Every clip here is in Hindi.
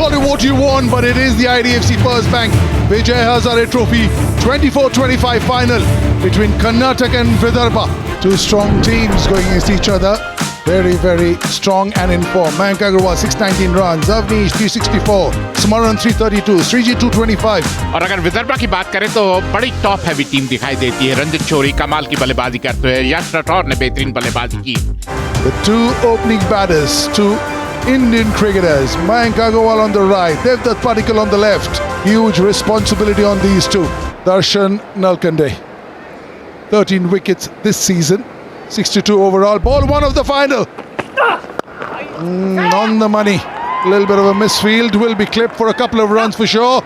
call it what you want, but it is the IDFC First Bank Vijay Hazare Trophy 24-25 final between Karnataka and Vidarbha. Two strong teams going against each other. Very, very strong and in form. Mayank Agarwal 619 runs, Avnish 364, Smaran 332, Srijit 225. और अगर विदर्भा की बात करें तो बड़ी टॉप हैवी टीम दिखाई देती है। रंजित शोरी कमाल की बल्लेबाजी करते हैं, यश राठौर ने बेहतरीन बल्लेबाजी की। The two opening batters, two Indian cricketers, Mayank Agarwal on the right, Devdutt Padikkal on the left. Huge responsibility on these two. Darshan Nalkande, 13 wickets this season, 62 overall. Ball one of the final. On the money. A little bit of a misfield. Will be clipped for a couple of runs for sure.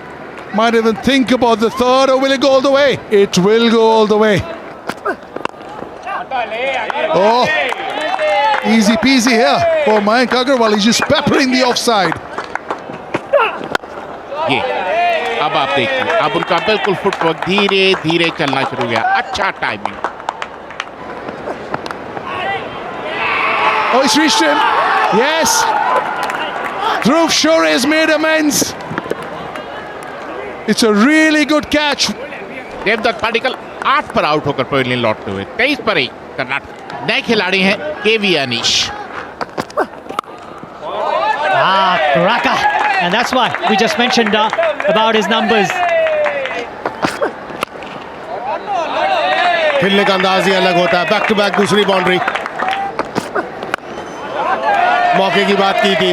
Might even think about the third, or will it go all the way? It will go all the way. Oh, easy peasy here for Mayank Agarwal. He's just peppering the offside. ये अब आप देखिए, अब उनका बिल्कुल फुटवर्क धीरे धीरे चलना शुरू हो गया। अच्छा timing. Oh, he's reached him. Yes. Dhruv Shore has made amends. It's a really good catch. Devdutt Padikkal 8 पर आउट होकर पवेलियन लौटते हुए 23 पर ही कर्नाटक। नए खिलाड़ी हैं केवी Anish. Cracker. And that's why we just mentioned about his numbers. खेलने का अंदाज ही अलग होता है। बैक टू बैक दूसरी बाउंड्री। मौके की बात की थी,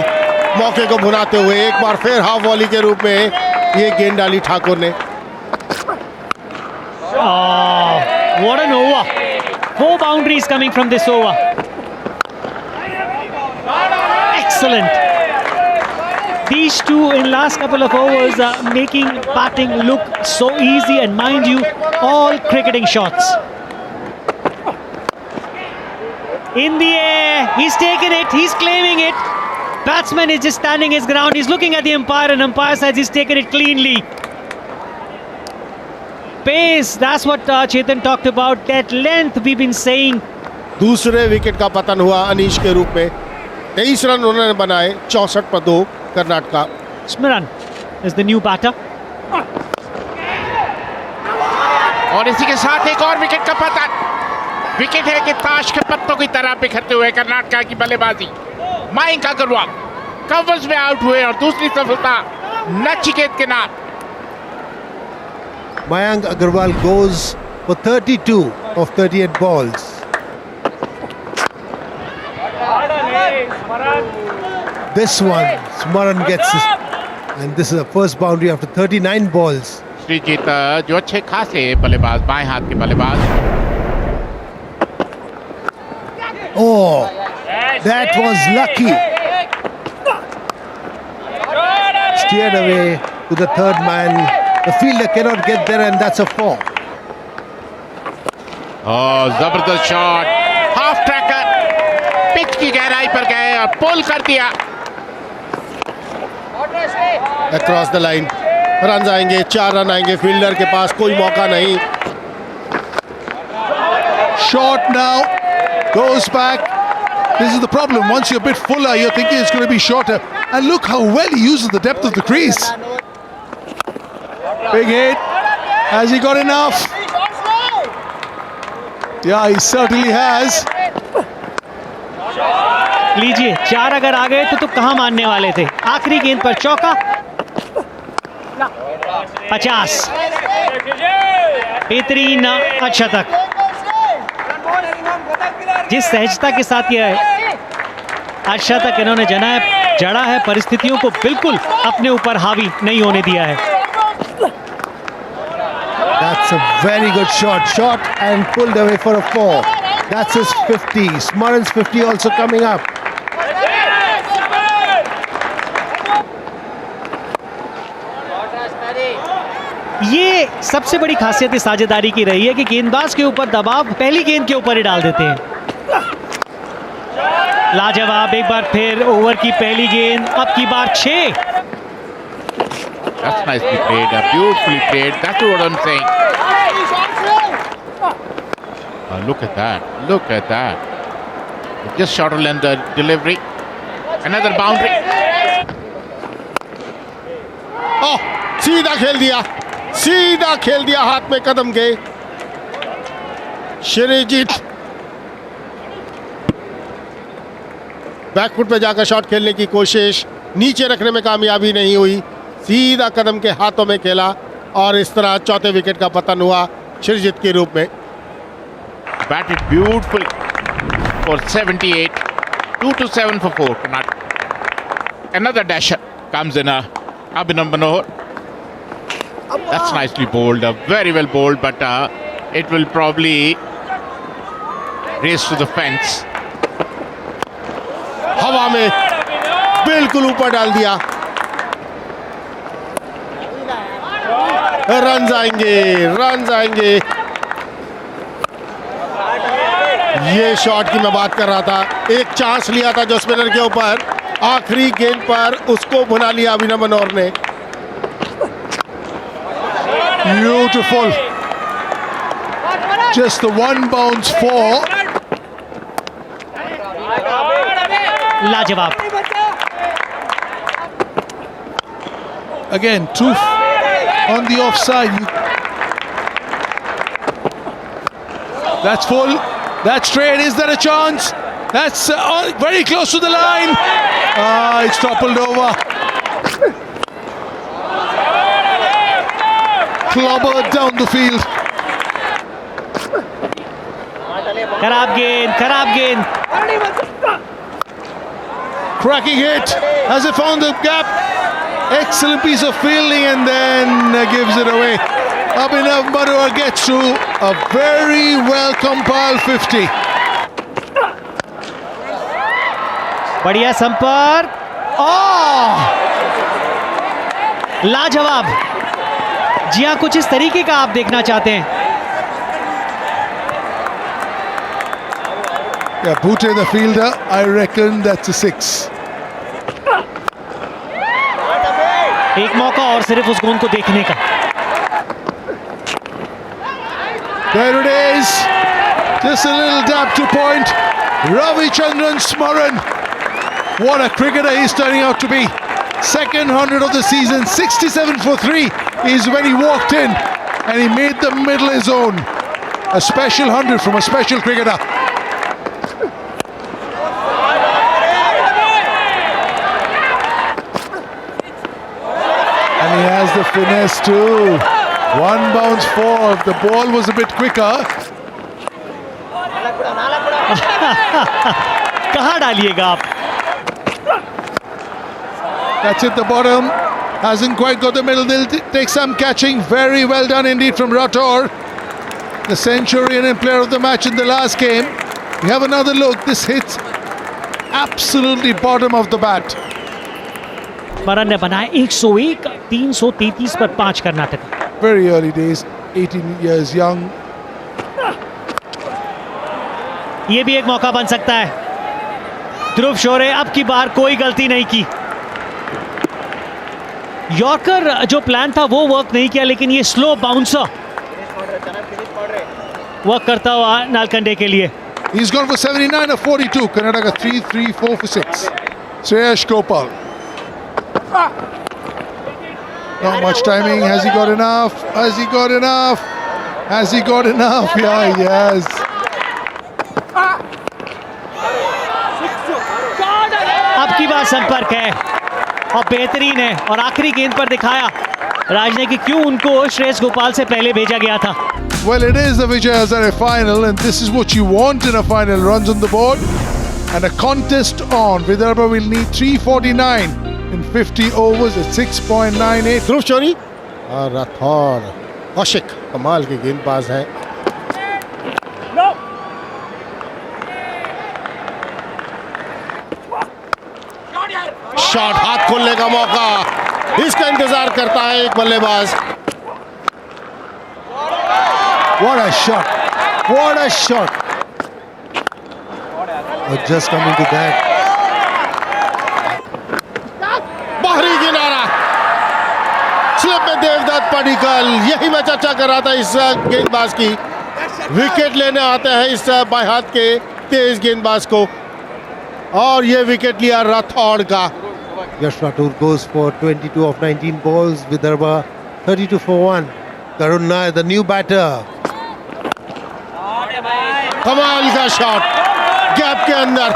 मौके को भुनाते हुए एक बार फिर हाफ वॉली के रूप में ये गेंद डाली ठाकुर ने। Oh, what an over. 4 boundaries coming from this over. Excellent. These two in last couple of overs are making batting look so easy, and mind you, all cricketing shots. In the air, he's taken it, he's claiming it. Batsman is just standing his ground, he's looking at the umpire, and umpire says he's taken it cleanly. Pace, that's what Chetan talked about, that length we've been saying. दूसरे विकेट का पतन हुआ अनीश के रूप में। 23 रन उन्होंने बनाए, 64 पर 2 Karnataka. Smaran is the new batter. और इसी के साथ एक और विकेट का पतन। विकेट है कि ताश के पत्तों की तरह बिखरते हुए कर्नाटका की बल्लेबाजी। मयंक अग्रवाल कवर्स में आउट हुए और दूसरी सफलता नचिकेत के नाम। Mayank Agarwal goes for 32 of 38 balls. This one, Smaran gets this, and this is the first boundary after 39 balls. Sreejith जो अच्छे खासे बल्लेबाज, बाएं हाथ के बल्लेबाज। Oh, that was lucky. Steered away to the third man. The fielder cannot get there, and that's a 4. जबरदस्त शॉट, हाफ ट्रैकर पिच की गहराई पर गए और पुल कर दिया। Across the line. रन आएंगे, 4 रन आएंगे। फील्डर के पास कोई मौका नहीं। Short now, goes back. This is the problem. Once you're a bit fuller, you're thinking it's going to be shorter. And look how well he uses the depth of the crease. Big hit. Has he got enough? Yeah, he certainly has. लीजिए, 4 अगर आ गए तो कहां मानने वाले थे। आखिरी गेंद पर चौका। 50 बेहतरीन अर्धशतक। जिस सहजता के साथ यह अर्धशतक इन्होंने जड़ा है, परिस्थितियों को बिल्कुल अपने ऊपर हावी नहीं होने दिया है। That's a very good shot. Shot and pulled away for a 4. That's his 50. Smaran's 50 also coming up. ये सबसे बड़ी खासियत इस साझेदारी की रही है कि गेंदबाज के ऊपर दबाव पहली गेंद के ऊपर ही डाल देते हैं। लाजवाब, एक बार फिर ओवर की पहली गेंद, अब की बार 6। That's nicely played, beautifully played. That's what I'm saying. Look at that. Look at that. Just shorter than the delivery. Another boundary. सीधा खेल दिया हाथ में कदम के। श्रीजीत बैकफुट पे जाकर शॉट खेलने की कोशिश, नीचे रखने में कामयाबी नहीं हुई, सीधा कदम के हाथों में खेला और इस तरह चौथे विकेट का पतन हुआ श्रीजीत के रूप में। Batted beautifully for 78. 2-7 for 4. Another dasher comes in. Abhinav Manohar. That's nicely bowled. Very well bowled, but it will probably race to the fence. हवा में बिल्कुल ऊपर डाल दिया। रन आएंगे। ये शॉट की मैं बात कर रहा था, एक चांस लिया था जो स्पिनर के ऊपर, आखिरी गेंद पर उसको भुना लिया अभिनव मनोहर ने। Beautiful. Just the one bounce four. लाजवाब। Again, two on the offside. That's full. That's straight. Is there a chance? That's very close to the line. It's toppled over. Clobbered down the field. खराब गेंद। Cracking hit. Has it found the gap? Excellent piece of fielding and then gives it away. Abhinav Manohar gets to a very well compiled 50. बढ़िया संपर्क। लाजवाब। जी हाँ, कुछ इस तरीके का आप देखना चाहते हैं। Yeah, Bhute the fielder, I reckon that's a 6. एक मौका और सिर्फ उस गेंद को देखने का। There it is. Just a little dab to point. Ravichandran Smaran. What a cricketer he's turning out to be. Second 100 of the season. 67 for 3 is when he walked in and he made the middle his own. A special 100 from a special cricketer. And he has the finesse too. One bounce four. The ball was a bit quicker. कहाँ डालिएगा आप? That's at the bottom. Hasn't quite got the middle. They'll take some catching. Very well done indeed from Rathore. The Centurion and player of the match in the last game. We have another look. This hits absolutely bottom of the bat. स्मरण ने बनाया 101, 333 पर 5 Karnataka. Very early days. 18 years young. ये भी एक मौका बन सकता है। ध्रुव शोरे अब की बार कोई गलती नहीं की। यॉर्कर जो प्लान था वो वर्क नहीं किया, लेकिन ये स्लो बाउंसर वर्क करता हुआ नालकंडे के लिए। He's gone for 79 of 42. Karnataka 3-3-4 for 6. Shreyash Gopal. Not much timing. Has he got enough? Has he got enough? Has he got enough? Yeah, he has. अब की बार संपर्क है और बेहतरीन है, और आखिरी गेंद पर दिखाया राज ने कि क्यों उनको श्रेयस गोपाल से पहले भेजा गया था। Well, it is the Vijay Hazare final, and this is what you want in a final. Runs on the board and a contest on. Vidarbha will need 349 in 50 overs at 6.98. ध्रुव शोरी और राठौर, कौशिक कमाल के गेंदबाज हैं। शॉट, हाथ खोलने का मौका, इसका इंतजार करता है एक बल्लेबाज। What a shot! What a shot! Just coming to that. बाहरी किनारा, स्लिप में देवदत्त पडिक्कल। यही मैं चर्चा कर रहा था इस गेंदबाज की। विकेट लेने आते हैं इस बाएं हाथ के तेज गेंदबाज को, और ये विकेट लिया राठौड़ का। Yash Rathore goes for 22 of 19 balls. Vidarbha 32 for 1. Karun Nair, the new batter. कमाल का शॉट गैप के अंदर.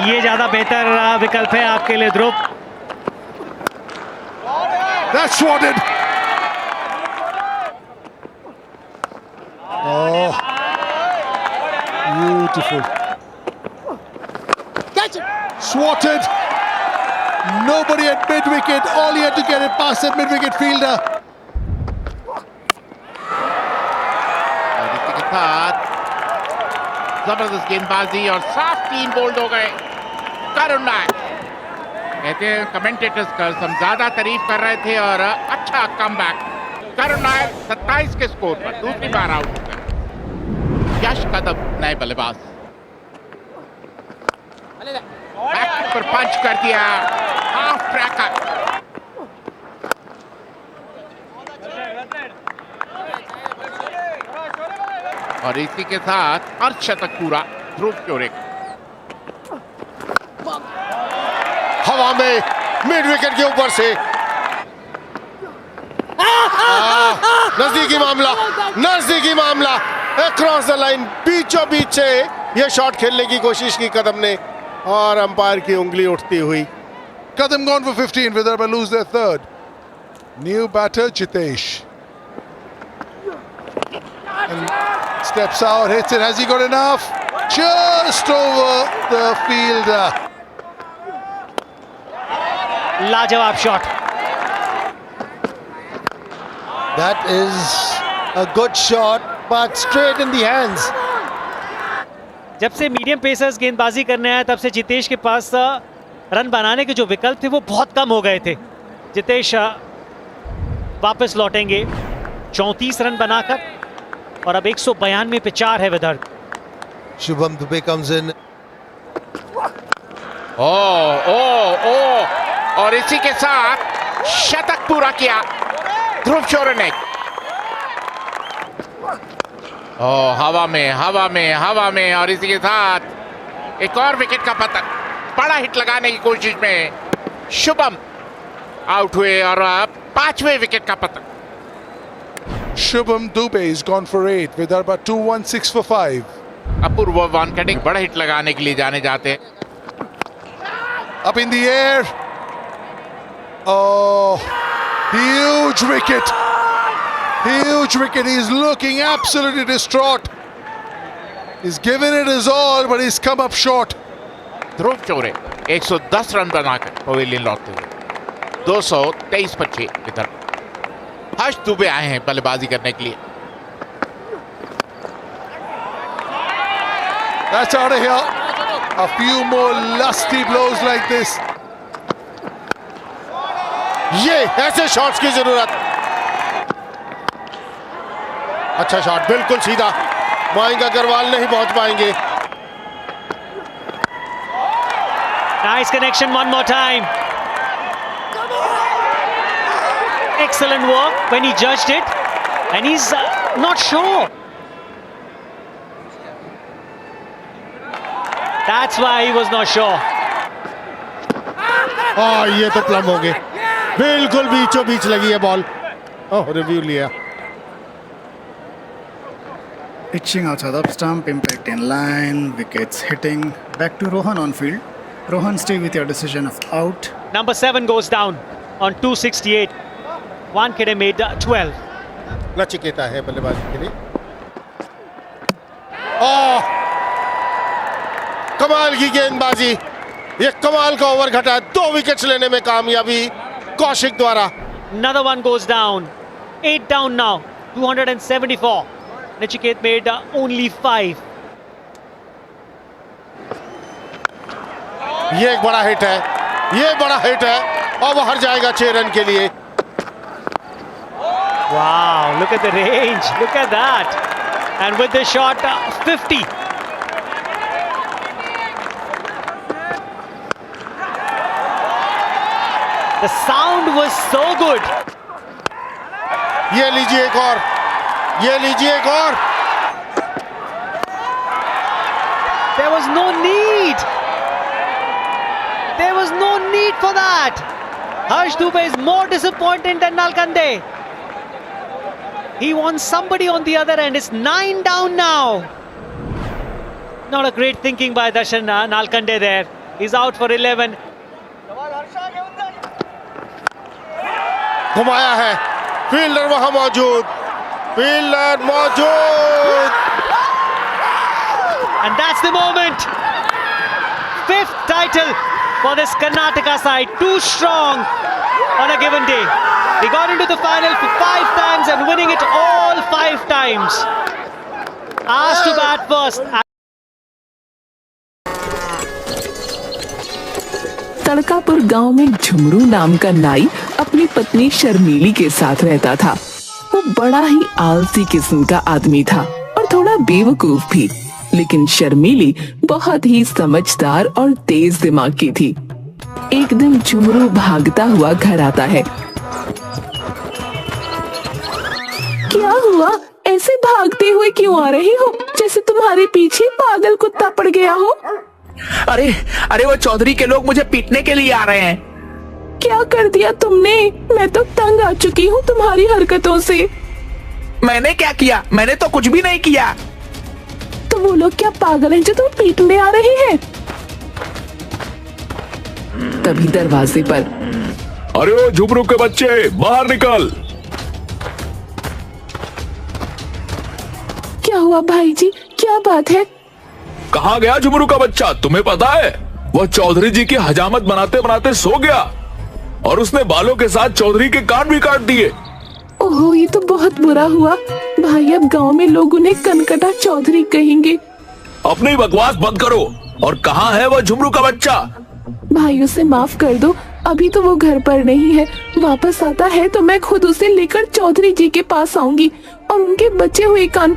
ये ज्यादा बेहतर विकल्प है आपके लिए ध्रुव. That's swatted. Oh, beautiful. That's swatted. Nobody at mid wicket. All he had to get it past that mid wicket fielder. और इसी के साथ जबरदस्त गेंदबाजी और साफ 3 बोल्ड हो गए. करुण नायर कहते हैं कमेंटेटर्स का हम ज्यादा तारीफ कर रहे थे और अच्छा कमबैक. करुण नायर 27 के स्कोर पर दूसरी बार आउट हो गए. यश कदम नए बल्लेबाज. बैक पर पंच कर दिया. Half tracker. और इसी के साथ अर्धशतक पूरा ध्रुव शोरे. हवा में मिड विकेट के ऊपर से नजदीकी मामला अक्रॉस द लाइन. बीचों बीच से ये शॉट खेलने की कोशिश की कदम ने और अंपायर की उंगली उठती हुई. Kadam gone for 15. Vidarbha lose their third. New batter Jitesh. And steps out, hits it. Has he got enough? Just over the fielder. लाजवाब shot. That is a good shot, but straight in the hands. जब से मीडियम पेसर्स गेंदबाजी करने आए तब से जितेश के पास रन बनाने के जो विकल्प थे वो बहुत कम हो गए थे. जितेश वापस लौटेंगे 34 रन बनाकर और अब 192 पे 4 है Vidarbha. Shubham Dubey comes in. और इसी के साथ शतक पूरा किया ध्रुव शोरे ने. हवा में और इसी के साथ एक और विकेट का पतन. बड़ा हिट लगाने की कोशिश में शुभम आउट हुए और 5वें विकेट का पतन. Shubham Dubey is gone for 8. Vidarbha 2-1-6 for 5. अपूर्व वानखेड़े बड़ा हिट लगाने के लिए जाने जाते हैं. Up in the air. Oh, huge wicket. Huge wicket. He's looking absolutely distraught. He's given it his all, but he's come up short. Dhruv Shorey 110 run बनाकर पवेलियन लौटते हुए 223 पर 6 इधर. हर्ष दुबे आए हैं बल्लेबाजी करने के लिए. That's out of here. A few more lusty blows like this. ये ऐसे शॉट्स की जरूरत. अच्छा शॉट बिल्कुल सीधा. मयंक अग्रवाल नहीं पहुंच पाएंगे. Nice connection one more time. Excellent work when he judged it, and he's not sure. That's why he was not sure. ये तो प्लम हो गए. बिल्कुल बीचों बीच लगी है बॉल. रिव्यू लिया. Pitching outside off stump, impact in line, wickets hitting. Back to Rohan on field. Rohan, stay with your decision of out. Number 7 goes down on 268. Wankhede made 12. Nachiketa है बल्लेबाजी के लिए. कमाल की गेंदबाजी. ये कमाल का ओवर घटा. 2 विकेट्स लेने में कामयाबी कौशिक द्वारा. Another one goes down. 8 down now. 274. Nachiket made only 5. ये एक बड़ा हिट है. और वो हर जाएगा 6 रन के लिए. Wow, look at the range. Look at that. And with the shot, 50. The sound was so good. ये लीजिए एक और. There was no need. wait for that. Harsh Dubey is more disappointed than Nalkande. He wants somebody on the other end. It's 9 down now. Not a great thinking by Darshan Nalkande there. He's out for 11. घुमाया है, फील्डर वहां मौजूद, फील्डर मौजूद। And that's the moment. 5th title for this Karnataka side. Too strong on a given day. They got into the final for 5 times and winning it all 5 times. Asked to bat first. तड़कापुर गांव में झुमरू नाम का नाई अपनी पत्नी शर्मीली के साथ रहता था। वो बड़ा ही आलसी किस्म का आदमी था और थोड़ा बेवकूफ भी, लेकिन शर्मीली बहुत ही समझदार और तेज दिमाग की थी। एक दिन झुमरू भागता हुआ घर आता है। क्या हुआ? ऐसे भागते हुए क्यों आ रहे हो, जैसे तुम्हारे पीछे पागल कुत्ता पड़ गया हो? अरे अरे वो चौधरी के लोग मुझे पीटने के लिए आ रहे हैं। क्या कर दिया तुमने? मैं तो तंग आ चुकी हूँ तुम्हारी हरकतों से। मैंने क्या किया? मैंने तो कुछ भी नहीं किया। तो वो लोग क्या पागल हैं जो तुम पीटने आ रहे हैं? तभी दरवाजे पर, अरे वो झुमरू के बच्चे, बाहर निकल। क्या हुआ भाई जी, क्या बात है? कहाँ गया झुमरू का बच्चा? तुम्हें पता है वह चौधरी जी की हजामत बनाते बनाते सो गया और उसने बालों के साथ चौधरी के कान भी काट दिए। ओहो, ये तो बहुत बुरा हुआ भाई। अब गांव में लोग उन्हें कनकटा चौधरी कहेंगे। अपनी बकवास बंद करो। और कहाँ है वह झुमरू का बच्चा? भाई उसे माफ कर दो, अभी तो वो घर पर नहीं है। वापस आता है तो मैं खुद उसे लेकर चौधरी जी के पास आऊंगी और उनके बचे हुए कान,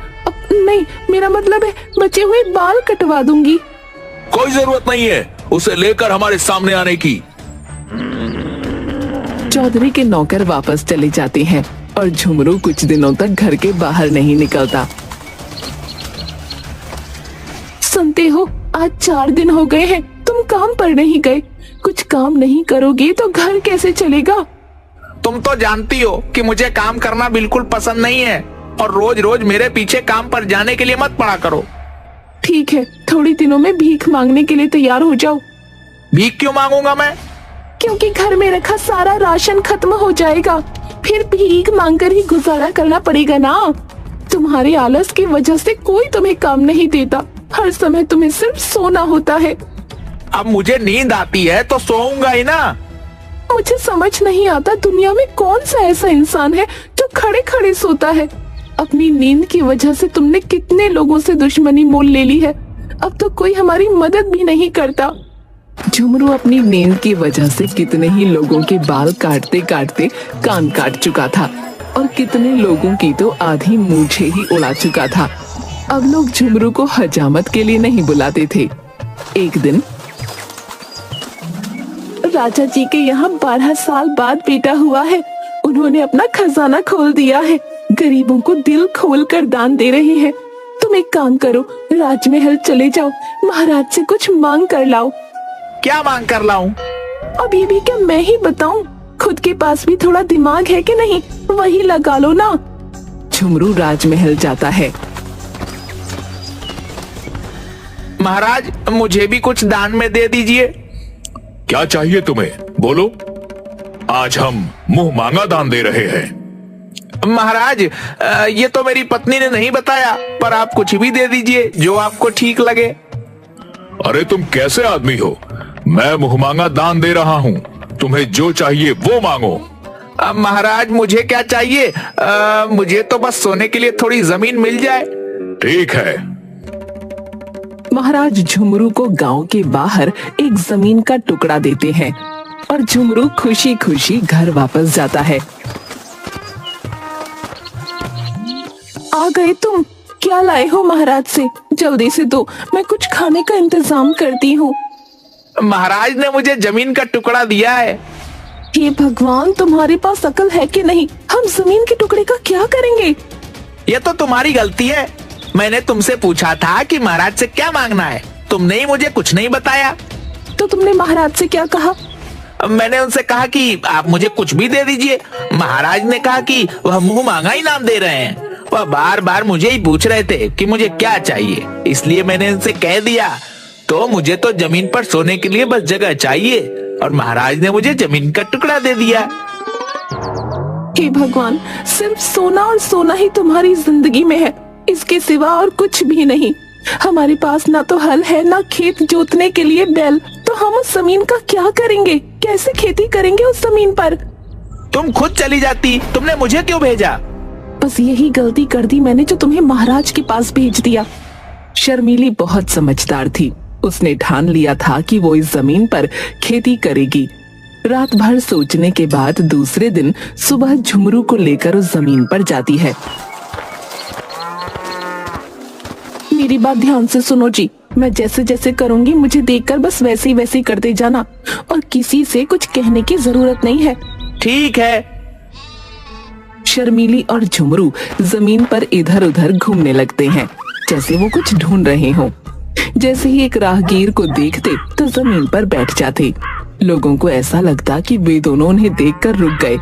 नहीं मेरा मतलब है बचे हुए बाल कटवा दूंगी। कोई जरूरत नहीं है उसे लेकर हमारे सामने आने की। चौधरी के नौकर वापस चले जाते हैं और झुमरू कुछ दिनों तक घर के बाहर नहीं निकलता। सुनते हो, आज 4 दिन हो गए हैं तुम काम पर नहीं गए। कुछ काम नहीं करोगे तो घर कैसे चलेगा? तुम तो जानती हो कि मुझे काम करना बिल्कुल पसंद नहीं है और रोज रोज मेरे पीछे काम पर जाने के लिए मत पड़ा करो। ठीक है, थोड़ी दिनों में भीख मांगने के लिए तैयार हो जाओ। भीख क्यों मांगूंगा मैं? क्योंकि घर में रखा सारा राशन खत्म हो जाएगा, फिर भीख मांगकर ही गुजारा करना पड़ेगा ना। तुम्हारे आलस की वजह से कोई तुम्हें काम नहीं देता, हर समय तुम्हें सिर्फ सोना होता है। अब मुझे नींद आती है तो सोऊंगा ही ना। मुझे समझ नहीं आता दुनिया में कौन सा ऐसा इंसान है जो खड़े खड़े सोता है। अपनी नींद की वजह से तुमने कितने लोगों से दुश्मनी मोल ले ली है, अब तो कोई हमारी मदद भी नहीं करता। झुमरू अपनी नींद की वजह से कितने ही लोगों के बाल काटते काटते कान काट चुका था और कितने लोगों की तो आधी मूछें ही उड़ा चुका था। अब लोग झुमरू को हजामत के लिए नहीं बुलाते थे। एक दिन राजा जी के यहाँ 12 साल बाद बेटा हुआ है। उन्होंने अपना खजाना खोल दिया है, गरीबों को दिल खोल कर दान दे रहे हैं। तुम एक काम करो, राजमहल चले जाओ, महाराज से कुछ मांग कर लाओ। क्या मांग कर लाऊं? अभी भी क्या मैं ही बताऊं? खुद के पास भी थोड़ा दिमाग है कि नहीं, वही लगा लो ना। झुमरू राजमहल जाता है। महाराज, मुझे भी कुछ दान में दे दीजिए। क्या चाहिए तुम्हें, बोलो। आज हम मुंह मांगा दान दे रहे हैं। महाराज, ये तो मेरी पत्नी ने नहीं बताया, पर आप कुछ भी दे दीजिए जो आपको ठीक लगे। अरे तुम कैसे आदमी हो, मैं मुंह मांगा दान दे रहा हूँ, तुम्हें जो चाहिए वो मांगो। महाराज, मुझे क्या चाहिए? मुझे तो बस सोने के लिए थोड़ी जमीन मिल जाए। ठीक है। महाराज झुमरू को गांव के बाहर एक जमीन का टुकड़ा देते हैं और झुमरू खुशी खुशी घर वापस जाता है। आ गए तुम, क्या लाए हो महाराज से? जल्दी से दो, मैं कुछ खाने का इंतजाम करती हूँ। महाराज ने मुझे जमीन का टुकड़ा दिया है। हे भगवान, तुम्हारे पास अकल है कि नहीं? हम जमीन के टुकड़े का क्या करेंगे? ये तो तुम्हारी गलती है। मैंने तुमसे पूछा था कि महाराज से क्या मांगना है, तुमने ही मुझे कुछ नहीं बताया। तो तुमने महाराज से क्या कहा? मैंने उनसे कहा कि आप मुझे कुछ भी दे दीजिए। महाराज ने कहा कि वह मुंह मांगा इनाम दे रहे हैं। वह बार बार मुझे ही पूछ रहे थे कि मुझे क्या चाहिए, इसलिए मैंने उनसे कह दिया तो मुझे तो जमीन पर सोने के लिए बस जगह चाहिए, और महाराज ने मुझे जमीन का टुकड़ा दे दिया। हे भगवान, सिर्फ सोना और सोना ही तुम्हारी जिंदगी में है, इसके सिवा और कुछ भी नहीं। हमारे पास ना तो हल है ना खेत जोतने के लिए बैल, तो हम उस जमीन का क्या करेंगे? कैसे खेती करेंगे उस जमीन पर? तुम खुद चली जाती, तुमने मुझे क्यों भेजा? बस यही गलती कर दी मैंने जो तुम्हें महाराज के पास भेज दिया। शर्मीली बहुत समझदार थी। उसने ठान लिया था कि वो इस जमीन पर खेती करेगी। रात भर सोचने के बाद दूसरे दिन सुबह झुमरू को लेकर उस जमीन पर जाती है। मेरी बात ध्यान से सुनो जी, मैं जैसे जैसे करूंगी मुझे देखकर बस वैसे ही करते जाना, और किसी से कुछ कहने की जरूरत नहीं है। ठीक है। शर्मीली और झुमरू जमीन पर इधर उधर घूमने लगते हैं जैसे वो कुछ ढूंढ रहे हों। जैसे ही एक राहगीर को देखते तो जमीन पर बैठ जाते। लोगों को ऐसा लगता कि वे दोनों उन्हें देखकर रुक गए।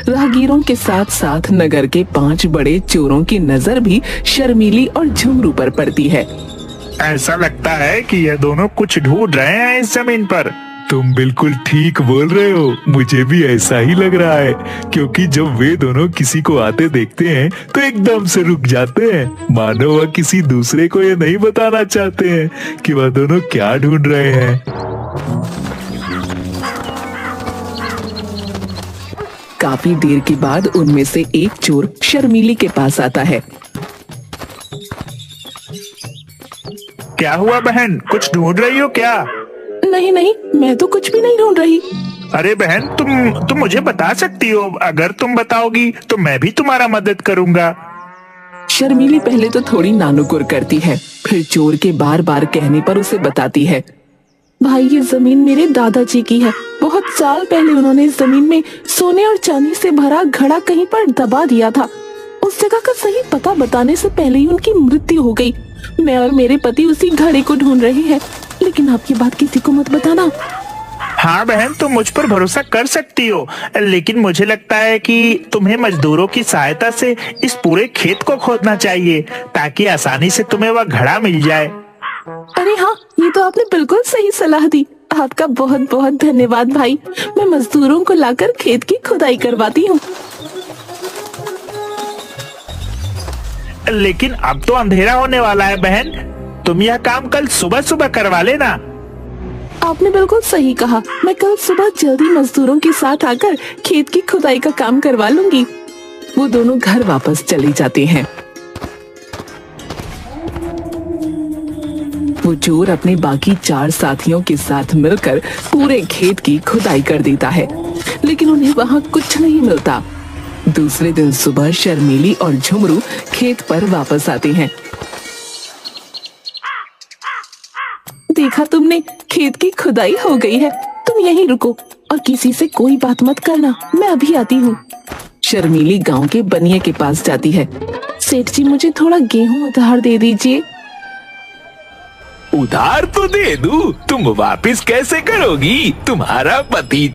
राहगीरों के साथ साथ नगर के 5 बड़े चोरों की नजर भी शर्मीली और झुमरू पर पड़ती है। ऐसा लगता है कि ये दोनों कुछ ढूंढ रहे हैं इस जमीन पर। तुम बिल्कुल ठीक बोल रहे हो, मुझे भी ऐसा ही लग रहा है, क्योंकि जब वे दोनों किसी को आते देखते हैं तो एकदम से रुक जाते हैं, मानो वह किसी दूसरे को ये नहीं बताना चाहते हैं कि वह दोनों क्या ढूंढ रहे हैं। काफी देर के बाद उनमें से एक चोर शर्मीली के पास आता है। क्या हुआ बहन, कुछ ढूंढ रही हो क्या? नहीं नहीं, मैं तो कुछ भी नहीं ढूंढ रही। अरे बहन, तुम मुझे बता सकती हो। अगर तुम बताओगी तो मैं भी तुम्हारा मदद करूंगा। शर्मीली पहले तो थोड़ी नानुकुर करती है, फिर चोर के बार बार कहने पर उसे बताती है। भाई, ये जमीन मेरे दादाजी की है। बहुत साल पहले उन्होंने इस जमीन में सोने और चांदी से भरा घड़ा कहीं पर दबा दिया था। उस जगह का सही पता बताने से पहले ही उनकी मृत्यु हो गई। मैं और मेरे पति उसी घड़े को ढूंढ रहे हैं, लेकिन आपकी बात किसी को मत बताना। हाँ बहन, तुम मुझ पर भरोसा कर सकती हो, लेकिन मुझे लगता है कि तुम्हें मजदूरों की सहायता से इस पूरे खेत को खोदना चाहिए, ताकि आसानी से तुम्हें वह घड़ा मिल जाए। अरे हाँ, ये तो आपने बिल्कुल सही सलाह दी। आपका बहुत बहुत धन्यवाद भाई। मैं मजदूरों को लाकर खेत की खुदाई करवाती हूँ। लेकिन अब तो अंधेरा होने वाला है बहन, तुम यह काम कल सुबह सुबह करवा लेना। आपने बिल्कुल सही कहा, मैं कल सुबह जल्दी मजदूरों के साथ आकर खेत की खुदाई का काम करवा लूंगी। वो दोनों घर वापस चले जाते हैं। वो चोर अपने बाकी 4 साथियों के साथ मिलकर पूरे खेत की खुदाई कर देता है, लेकिन उन्हें वहाँ कुछ नहीं मिलता। दूसरे दिन सुबह शर्मीली और झुमरू खेत पर वापस आते हैं। देखा तुमने, खेत की खुदाई हो गई है। तुम यहीं रुको और किसी से कोई बात मत करना, मैं अभी आती हूँ। शर्मीली गांव के बनिए के पास जाती है। सेठ जी, मुझे थोड़ा गेहूं उधार दे दीजिए। उधार तो दे दूं, तुम वापिस कैसे करोगी? तुम्हारा पति